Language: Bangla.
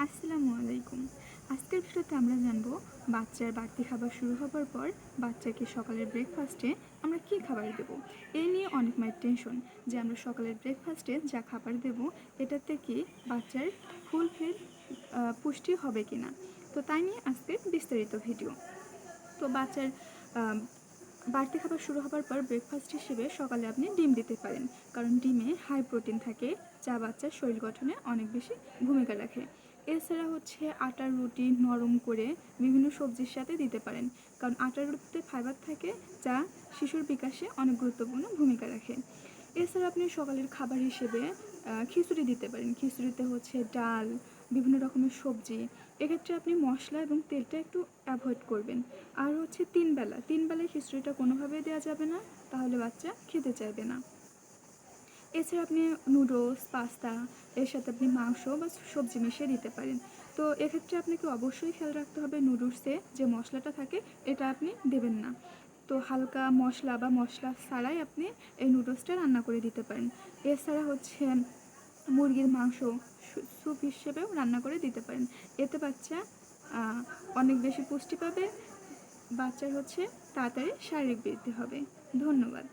আসসালামু আলাইকুম। আজকের ভিডিওতে আমরা জানবো বাচ্চার বাড়তি খাবার শুরু হবার পর বাচ্চাকে সকালের ব্রেকফাস্টে আমরা কী খাবার দেব। এই নিয়ে অনেক মায়ের টেনশন যে আমরা সকালের ব্রেকফাস্টে যা খাবার দেব এটাতে কি বাচ্চার ফুলফিল পুষ্টি হবে কি না। তো তাই নিয়ে আজকের বিস্তারিত ভিডিও। তো বাচ্চার বাড়তি খাবার শুরু হবার পর ব্রেকফাস্ট হিসেবে সকালে আপনি ডিম দিতে পারেন, কারণ ডিমে হাই প্রোটিন থাকে যা বাচ্চার শরীর গঠনে অনেক বেশি ভূমিকা রাখে। এছাড়া আটার রুটি নরম করে বিভিন্ন সবজির সাথে দিতে পারেন, কারণ আটার রুটিতে ফাইবার থাকে যা শিশুর বিকাশে অনেক গুরুত্বপূর্ণ ভূমিকা রাখে। এছাড়া আপনি সকালের খাবার হিসেবে খিচুড়ি দিতে পারেন। খিচুড়িতে ডাল, বিভিন্ন রকমের সবজি। এক্ষেত্রে আপনি মশলা এবং তেলটা একটু অ্যাভয়েড করবেন। আর তিন বেলায় খিচুড়িটা কোনোভাবেই দেওয়া যাবে না, তাহলে বাচ্চা খেতে চাইবে না। এছাড়া আপনি নুডলস, পাস্তা এর সাথে আপনি মাংস বা সবজি মিশিয়ে দিতে পারেন। তো এক্ষেত্রে আপনাকে অবশ্যই খেয়াল রাখতে হবে নুডলসে যে মশলাটা থাকে এটা আপনি দেবেন না। তো হালকা মশলা বা মশলা ছাড়াই আপনি এই নুডলসটা রান্না করে দিতে পারেন। এছাড়া মুরগির মাংস স্যুপ হিসেবেও রান্না করে দিতে পারেন। এতে বাচ্চা অনেক বেশি পুষ্টি পাবে, বাচ্চার তাড়াতাড়ি শারীরিক বৃদ্ধি হবে। ধন্যবাদ।